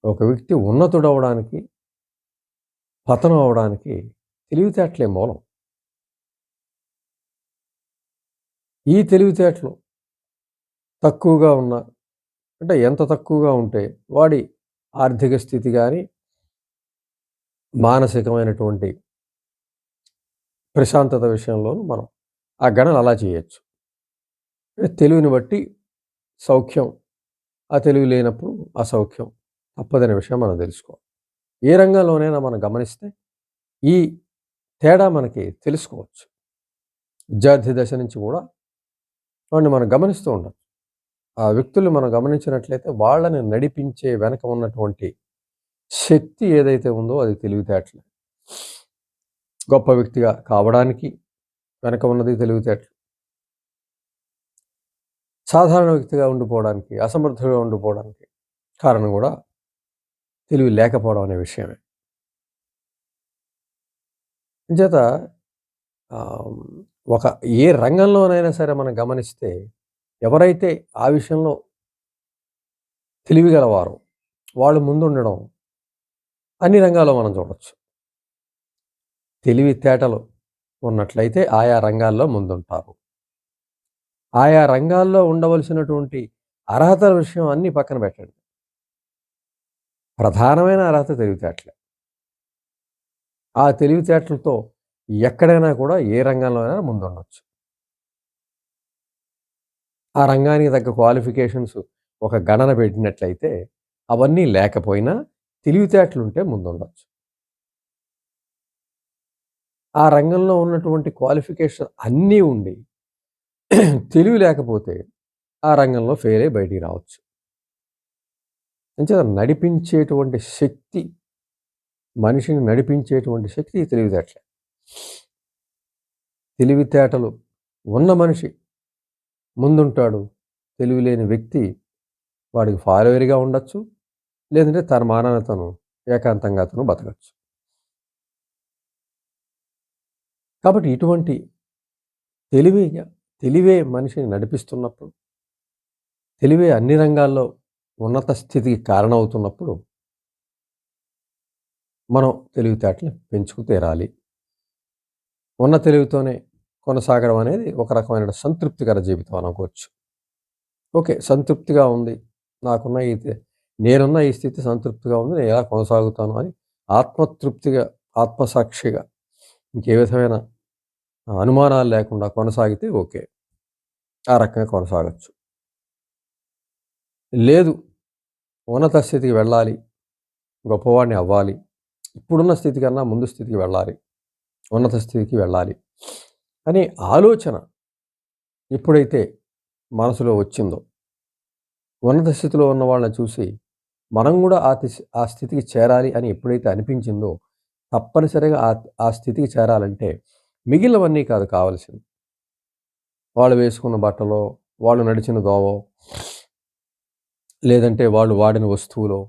ఒక వ్యక్తి ఉన్నతుడవడానికి, పతనం అవ్వడానికి తెలివితేటలే మూలం. ఈ తెలివితేటలు తక్కువగా ఉన్న అంటే ఎంత తక్కువగా ఉంటే వాడి ఆర్థిక స్థితి గాని, మానసికమైనటువంటి ప్రశాంతత విషయంలోను మనం ఆ గణన అలా చేయొచ్చు. తెలివిని బట్టి సౌఖ్యం, ఆ తెలివి లేనప్పుడు అసౌఖ్యం తప్పదనే విషయం మనం తెలుసుకోవాలి. ఏ రంగంలోనైనా మనం గమనిస్తే ఈ తేడా మనకి తెలుసుకోవచ్చు. విద్యార్థి దశ నుంచి కూడా వాడిని మనం గమనిస్తూ ఉండాలి. ఆ వ్యక్తుల్ని మనం గమనించినట్లయితే వాళ్ళని నడిపించే వెనక ఉన్నటువంటి శక్తి ఏదైతే ఉందో అది తెలివితేటలే. గొప్ప వ్యక్తిగా కావడానికి వెనక ఉన్నది తెలివితేటలు. సాధారణ వ్యక్తిగా ఉండిపోవడానికి, అసమర్థుడిగా ఉండిపోవడానికి కారణం కూడా తెలివి లేకపోవడం అనే విషయమే. అంచేత ఒక ఏ రంగంలోనైనా సరే మనం గమనిస్తే ఎవరైతే ఆ విషయంలో తెలివిగలవారో వాళ్ళు ముందుండడం అన్ని రంగాల్లో మనం చూడొచ్చు. తెలివితేటలు ఉన్నట్లయితే ఆయా రంగాల్లో ముందుంటారు. ఆయా రంగాల్లో ఉండవలసినటువంటి అర్హతల విషయం అన్నీ పక్కన పెట్టండి. ప్రధానమైన అర్హత తెలివితేటలే. ఆ తెలివితేటలతో ఎక్కడైనా కూడా ఏ రంగంలో అయినా ముందుండొచ్చు. ఆ రంగానికి తగ్గ క్వాలిఫికేషన్స్ ఒక గణన పెట్టినట్లయితే అవన్నీ లేకపోయినా తెలివితేటలుంటే ముందుండొచ్చు. ఆ రంగంలో ఉన్నటువంటి క్వాలిఫికేషన్ అన్నీ ఉండి తెలివి లేకపోతే ఆ రంగంలో ఫెయిల్ అయ్యి బయటికి రావచ్చు. అంచేత నడిపించేటువంటి శక్తి, మనిషిని నడిపించేటువంటి శక్తి తెలివితేటలే. తెలివితేటలు ఉన్న మనిషి ముందుంటాడు. తెలివి లేని వ్యక్తి వాడికి ఫాలోవర్‌గా ఉండొచ్చు. లేదంటే తన మానాన తను ఏకాంతంగా అతను బతకచ్చు. కాబట్టి ఇటువంటి తెలివే మనిషిని నడిపిస్తున్నప్పుడు, తెలివే అన్ని రంగాల్లో ఉన్నత స్థితికి కారణమవుతున్నప్పుడు మనం తెలివితేటలు పెంచుకు తీరాలి. ఉన్న తెలివితోనే కొనసాగడం అనేది ఒక రకమైన సంతృప్తికర జీవితం అనుకోవచ్చు. ఓకే. సంతృప్తిగా ఉంది. నాకున్న నేనున్న ఈ స్థితి సంతృప్తిగా ఉంది. నేను ఎలా కొనసాగుతాను అని ఆత్మతృప్తిగా, ఆత్మసాక్షిగా ఇంకే విధమైన అనుమానాలు లేకుండా కొనసాగితే ఓకే. ఆ రకంగా కొనసాగొచ్చు. లేదు ఉన్నత స్థితికి వెళ్ళాలి, గొప్పవాడిని అవ్వాలి, ఇప్పుడున్న స్థితి కన్నా ముందు స్థితికి వెళ్ళాలి, ఉన్నత స్థితికి వెళ్ళాలి అనే ఆలోచన ఎప్పుడైతే మనసులో వచ్చిందో, ఉన్నత స్థితిలో ఉన్న వాళ్ళని చూసి మనం కూడా ఆ స్థితికి చేరాలి అని ఎప్పుడైతే అనిపించిందో తప్పనిసరిగా ఆ స్థితికి చేరాలంటే మిగిలినవన్నీ కాదు కావాల్సింది. వాళ్ళు వేసుకున్న బట్టలో, వాళ్ళు నడిచిన దోవో, లేదంటే వాళ్ళు వాడిన వస్తువులో,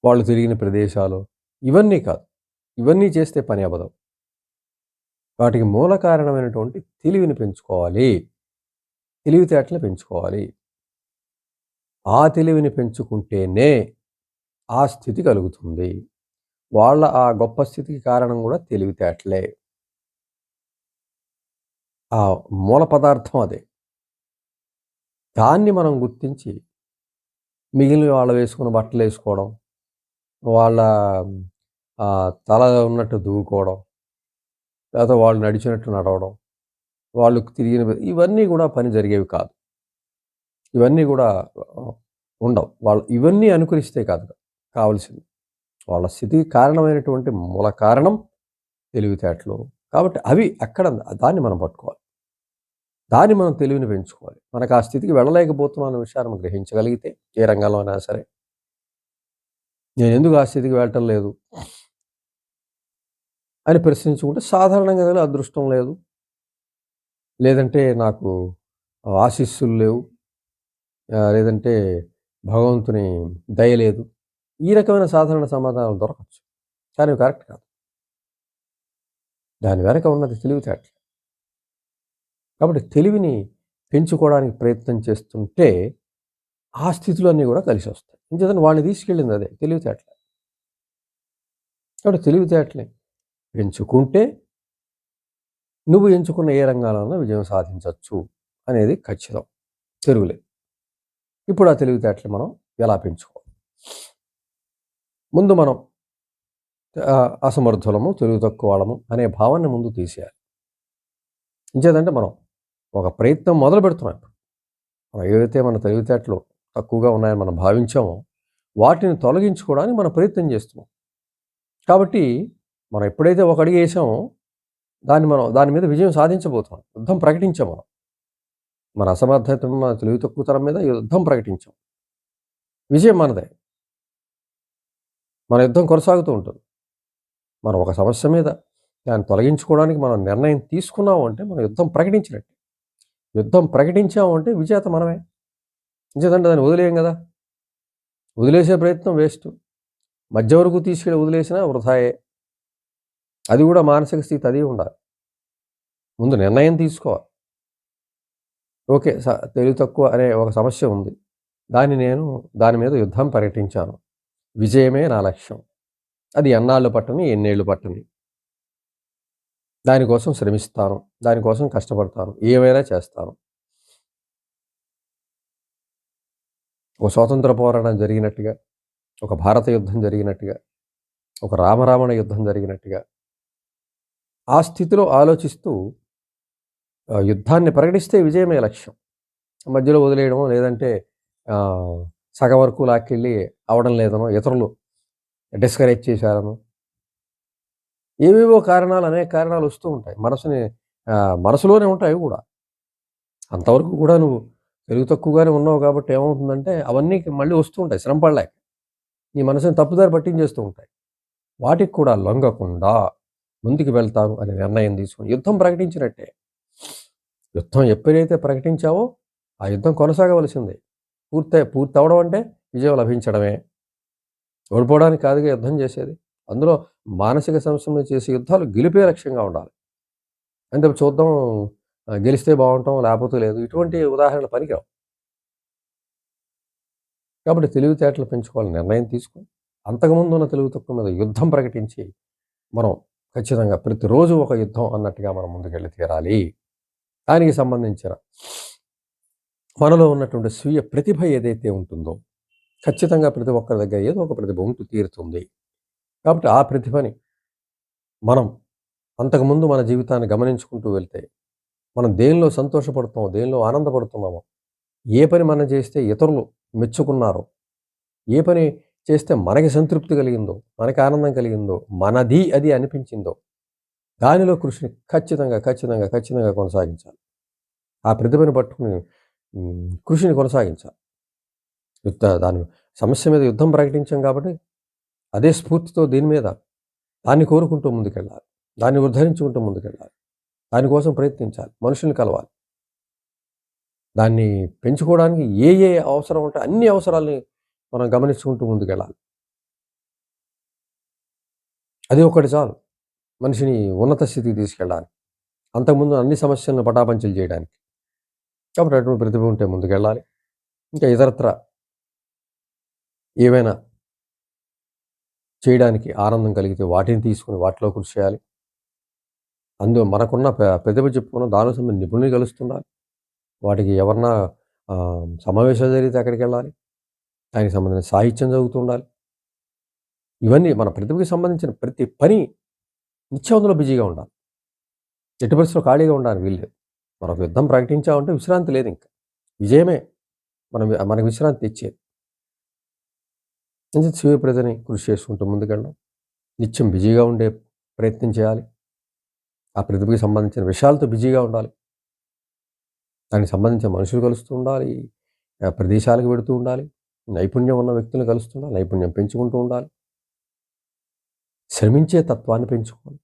వాళ్ళు తిరిగిన ప్రదేశాలు ఇవన్నీ కాదు. ఇవన్నీ చేస్తే పని అవ్వదు. వాటికి మూల కారణమైనటువంటి తెలివిని పెంచుకోవాలి. తెలివితేటలు పెంచుకోవాలి. ఆ తెలివిని పెంచుకుంటేనే ఆ స్థితి కలుగుతుంది. వాళ్ళ ఆ గొప్ప స్థితికి కారణం కూడా తెలివితేటలే. ఆ మూల పదార్థం అదే. దాన్ని మనం గుర్తించి మిగిలిన వాళ్ళు వేసుకున్న బట్టలేసుకోవడం, వాళ్ళ తల ఉన్నట్టు దువ్వుకోవడం, లేకపోతే వాళ్ళు నడిచినట్టు నడవడం, వాళ్ళు తిరిగిన ఇవన్నీ కూడా పని జరిగేవి కాదు. ఇవన్నీ కూడా ఉండవు. వాళ్ళు ఇవన్నీ అనుకరిస్తే కాదు కావాల్సింది. వాళ్ళ స్థితికి కారణమైనటువంటి మూల కారణం తెలివితేటలు. కాబట్టి అవి అక్కడ దాన్ని మనం పట్టుకోవాలి. దాన్ని మనం తెలివిని పెంచుకోవాలి. మనకు ఆ స్థితికి వెళ్ళలేకపోతున్నాం అన్న విషయాన్ని మనం గ్రహించగలిగితే ఏ రంగంలో అయినా సరే, నేనెందుకు ఆ స్థితికి వెళ్ళటం లేదు అని ప్రశ్నించుకుంటే సాధారణంగా అదృష్టం లేదు, లేదంటే నాకు ఆశీస్సులు లేవు, లేదంటే భగవంతుని దయ లేదు. ఈ రకమైన సాధారణ సమాధానాలు దొరకచ్చు. కానీ అవి కరెక్ట్ కాదు. దాని వెనక ఉన్నది తెలివితేటలు. కాబట్టి తెలివిని పెంచుకోవడానికి ప్రయత్నం చేస్తుంటే ఆ స్థితులు అన్నీ కూడా కలిసొస్తాయి. ఇంచేతను వాడిని తీసుకెళ్ళింది అదే తెలివితేటలే. కాబట్టి తెలివితేటలని పెంచుకుంటే నువ్వు ఎంచుకున్న ఏ రంగాలోనైనా విజయం సాధించొచ్చు అనేది ఖచ్చితం. తిరుగులేదు. ఇప్పుడు ఆ తెలివితేటలు మనం ఎలా పెంచుకోవాలి? ముందు మనం అసమర్థులము, తెలివి తక్కువ వాళ్ళము అనే భావాన్ని ముందు తీసేయాలి. ఇంచేతంటే మనం ఒక ప్రయత్నం మొదలు పెడుతున్నాం ఇప్పుడు. మనం ఏవైతే మన తెలివితేటలు తక్కువగా ఉన్నాయని మనం భావించామో, వాటిని తొలగించుకోవడానికి మనం ప్రయత్నం చేస్తున్నాం. కాబట్టి మనం ఎప్పుడైతే ఒక అడుగు వేసామో, దాని మీద విజయం సాధించబోతున్నాం. యుద్ధం ప్రకటించాం మనం. మన అసమర్థత, మన తెలివి తక్కువతనం మీద యుద్ధం ప్రకటించాం. విజయం మనదే. మన యుద్ధం కొనసాగుతూ ఉంటుంది. మనం ఒక సమస్య మీద దాన్ని తొలగించుకోవడానికి మనం నిర్ణయం తీసుకున్నాము అంటే మనం యుద్ధం ప్రకటించినట్టే. యుద్ధం ప్రకటించాము అంటే విజేత మనమే. నిజేతంటే దాన్ని వదిలేయం కదా! వదిలేసే ప్రయత్నం వేస్టు. మధ్య వరకు తీసుకెళ్ళి వదిలేసినా వృథాయే. అది కూడా మానసిక స్థితి అది ఉండాలి. ముందు నిర్ణయం తీసుకోవాలి. ఓకే. తెలివి తక్కువ అనే ఒక సమస్య ఉంది. దాని మీద యుద్ధం ప్రకటించాను. విజయమే నా లక్ష్యం. అది ఎన్నాళ్ళు పట్టని, ఎన్నేళ్ళు పట్టని. దానికోసం శ్రమిస్తాను. దానికోసం కష్టపడతాను. ఏమైనా చేస్తాను. ఒక స్వాతంత్ర పోరాటం జరిగినట్టుగా, ఒక భారత యుద్ధం జరిగినట్టుగా, ఒక రామరావణ యుద్ధం జరిగినట్టుగా, ఆ స్థితిలో ఆలోచిస్తూ యుద్ధాన్ని ప్రకటిస్తే విజయమే లక్ష్యం. మధ్యలో వదిలేయడమో, లేదంటే సగం వరకు లాక్కెళ్ళి అవ్వడం లేదనో, ఇతరులు డిస్కరేజ్ చేశారనో, ఏవేవో కారణాలు, అనేక కారణాలు వస్తూ ఉంటాయి. మనసులోనే ఉంటాయి అవి కూడా. అంతవరకు కూడా నువ్వు తెలివి తక్కువగానే ఉన్నావు కాబట్టి ఏమవుతుందంటే, అవన్నీ మళ్ళీ వస్తూ ఉంటాయి శ్రమ పడలేక. నీ మనసుని తప్పుదారి పట్టించేస్తూ ఉంటాయి. వాటికి కూడా లొంగకుండా ముందుకు వెళ్తాను అనే నిర్ణయం తీసుకొని యుద్ధం ప్రకటించినట్టే. యుద్ధం ఎప్పుడైతే ప్రకటించావో ఆ యుద్ధం కొనసాగవలసిందే. పూర్తవ్వడం అంటే విజయం లభించడమే. ఓడిపోవడానికి కాదుగా యుద్ధం చేసేది. అందులో మానసిక సమస్యల మీద చేసే యుద్ధాలు గెలిపే లక్ష్యంగా ఉండాలి. అంటే చూద్దాం, గెలిస్తే బాగుంటాం, లేకపోతే లేదు. ఇటువంటి ఉదాహరణలు పనికిరావు. కాబట్టి తెలివితేటలు పెంచుకోవాలని నిర్ణయం తీసుకొని, అంతకుముందు ఉన్న తెలివి తక్కువ మీద యుద్ధం ప్రకటించి, మనం ఖచ్చితంగా ప్రతిరోజు ఒక యుద్ధం అన్నట్టుగా మనం ముందుకెళ్ళి తీరాలి. దానికి సంబంధించిన మనలో ఉన్నటువంటి స్వీయ ప్రతిభ ఏదైతే ఉంటుందో, ఖచ్చితంగా ప్రతి ఒక్కరి దగ్గర ఏదో ఒక ప్రతిభ ఉంటూ తీరుతుంది. కాబట్టి ఆ ప్రతిభని మనం అంతకుముందు మన జీవితాన్ని గమనించుకుంటూ వెళ్తే, మనం దేనిలో సంతోషపడుతున్నామో, దేనిలో ఆనందపడుతున్నామో, ఏ పని మనం చేస్తే ఇతరులు మెచ్చుకున్నారో, ఏ పని చేస్తే మనకి సంతృప్తి కలిగిందో, మనకి ఆనందం కలిగిందో, మనది అది అనిపించిందో, దానిలో కృషిని ఖచ్చితంగా కొనసాగించాలి. ఆ ప్రతిభను పట్టుకుని కృషిని కొనసాగించాలి. దాని సమస్య మీద యుద్ధం ప్రకటించాం కాబట్టి, అదే స్ఫూర్తితో దాన్ని కోరుకుంటూ ముందుకెళ్ళాలి. దాన్ని ఉద్ధరించుకుంటూ ముందుకెళ్ళాలి. దానికోసం ప్రయత్నించాలి. మనుషుల్ని కలవాలి. దాన్ని పెంచుకోవడానికి ఏ అవసరం ఉంటే అన్ని అవసరాల్ని మనం గమనించుకుంటూ ముందుకెళ్ళాలి. అది ఒకటి చాలు మనిషిని ఉన్నత స్థితికి తీసుకెళ్ళడానికి. అంతకుముందు అన్ని సమస్యలను పటాపంచలు చేయడానికి. కాబట్టి అటువంటి ప్రతిభ ఉంటే ముందుకెళ్ళాలి. ఇంకా ఇతరత్ర ఏవైనా చేయడానికి ఆనందం కలిగితే వాటిని తీసుకొని వాటిలో కృషి చేయాలి. మనకున్న ప్రతిభ చెప్పుకున్న దానిలో సంబంధించిన నిపుణుల్ని కలుస్తుండాలి. వాటికి ఎవరన్నా సమావేశాలు జరిగితే అక్కడికెళ్ళాలి. దానికి సంబంధించిన సాహిత్యం చదువుతూ ఉండాలి. ఇవన్నీ మన ప్రతిభకి సంబంధించిన ప్రతి పని నిత్యం అందులో బిజీగా ఉండాలి. ఎట్టి పరిస్థితుల్లో ఖాళీగా ఉండడానికి వీల్లేదు. మనం యుద్ధం ప్రకటించామంటే విశ్రాంతి లేదు ఇంక. విజయమే మనకి విశ్రాంతి తెచ్చేది. స్వీయ ప్రతిభని కృషి చేసుకుంటూ ముందుకెళ్ళడం. నిత్యం బిజీగా ఉండే ప్రయత్నం చేయాలి. ఆ ప్రతిభకి సంబంధించిన విషయాలతో బిజీగా ఉండాలి. దానికి సంబంధించిన మనుషులు కలుస్తూ ఉండాలి. ప్రదేశాలకు వెడుతూ ఉండాలి. నైపుణ్యం ఉన్న వ్యక్తులను కలుస్తుండాలి. నైపుణ్యం పెంచుకుంటూ ఉండాలి. శ్రమించే తత్వాన్ని పెంచుకోవాలి.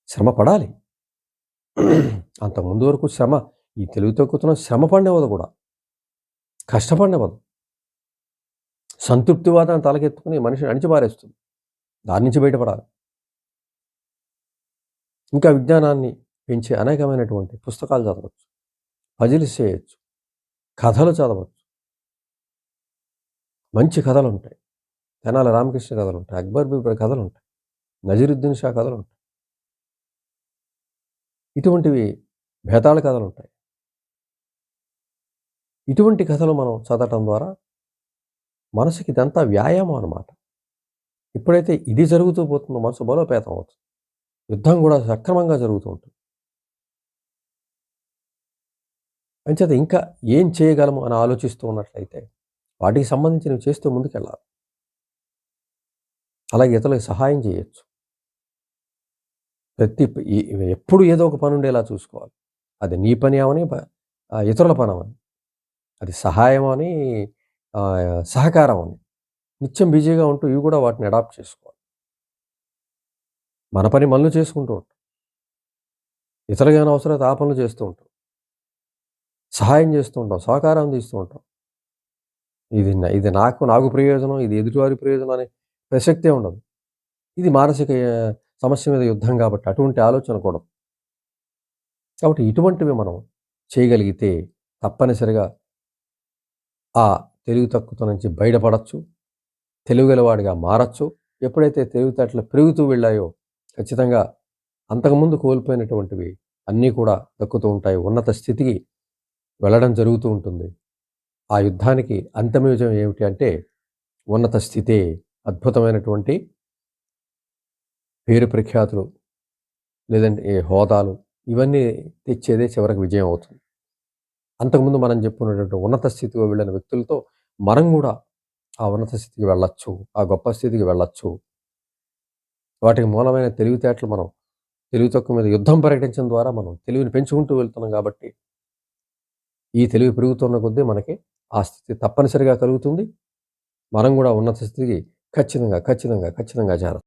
శ్రమ పడాలి. అంతకుముందు వరకు ఈ తెలివి తక్కువతనం శ్రమ పడినవదు కూడా. కష్టపడినవదు. సంతృప్తివాదాన్ని తలకెత్తుకుని మనిషిని అణిచిపారేస్తుంది. దాని నుంచి బయటపడాలి. ఇంకా విజ్ఞానాన్ని పెంచే అనేకమైనటువంటి పుస్తకాలు చదవచ్చు. పజిల్స్ చేయొచ్చు. కథలు చదవచ్చు. మంచి కథలుంటాయి. తెనాలి రామకృష్ణ కథలుంటాయి. అక్బర్ బీర్బల్ కథలుంటాయి. నజీరుద్దీన్ షా కథలుంటాయి. ఇటువంటివి భేతాళ కథలుంటాయి. ఇటువంటి కథలు మనం చదవటం ద్వారా మనసుకి ఇదంతా వ్యాయామం అనమాట. ఎప్పుడైతే ఇది జరుగుతూ పోతుందో మనసు బలోపేతం అవుతుంది. యుద్ధం కూడా సక్రమంగా జరుగుతూ ఉంటుంది. అంచేత ఇంకా ఏం చేయగలము అని ఆలోచిస్తూ ఉన్నట్లయితే వాటికి సంబంధించినవి చేస్తూ ముందుకెళ్ళాలి. అలాగే ఇతరులకు సహాయం చేయొచ్చు. ఎప్పుడు ఏదో ఒక పని ఉండేలా చూసుకోవాలి. అది నీ పని అవని, ఇతరుల పని అవని, అది సహాయం అని, సహకారం అని. నిత్యం బిజీగా ఉంటూ ఇవి కూడా వాటిని అడాప్ట్ చేసుకోవాలి. మన పని మనలు చేసుకుంటూ ఉంటాం. ఇతరులకు ఏమైనా అవసరమైతే ఆ పనులు చేస్తూ ఉంటాం. సహాయం చేస్తూ ఉంటాం. సహకారం తీస్తూ ఉంటాం. ఇది నాకు ప్రయోజనం, ఇది ఎదుటివారి ప్రయోజనం అనే ప్రసక్తే ఉండదు. ఇది మానసిక సమస్య మీద యుద్ధం కాబట్టి అటువంటి ఆలోచన కూడదు. కాబట్టి ఇటువంటివి మనం చేయగలిగితే తప్పనిసరిగా ఆ తెలివి తక్కువతనం నుంచి బయటపడచ్చు. తెలివిగలవాడిగా మారచ్చు. ఎప్పుడైతే తెలివితేటలు పెరుగుతూ వెళ్ళాయో ఖచ్చితంగా అంతకుముందు కోల్పోయినటువంటివి అన్నీ కూడా దక్కుతూ ఉంటాయి. ఉన్నత స్థితికి వెళ్ళడం జరుగుతూ ఉంటుంది. ఆ యుద్ధానికి అంతిమ ఏమిటి అంటే ఉన్నత స్థితే. అద్భుతమైనటువంటి పేరు ప్రఖ్యాతులు, లేదంటే హోదాలు, ఇవన్నీ తెచ్చేదే చివరికి విజయం అవుతుంది. అంతకుముందు మనం చెప్పుకున్నటువంటి ఉన్నత స్థితికి వెళ్ళిన వ్యక్తులతో మనం కూడా ఆ ఉన్నత స్థితికి వెళ్ళొచ్చు. ఆ గొప్ప స్థితికి వెళ్ళొచ్చు. వాటికి మూలమైన తెలివితేటలు మనం తెలివి తక్కువ మీద యుద్ధం ప్రకటించడం ద్వారా మనం తెలివిని పెంచుకుంటూ వెళ్తున్నాం కాబట్టి ఈ తెలివి పెరుగుతున్న కొద్దీ మనకి ఆ స్థితి తప్పనిసరిగా కలుగుతుంది. మనం కూడా ఉన్నత స్థితికి ఖచ్చితంగా చేరతాం.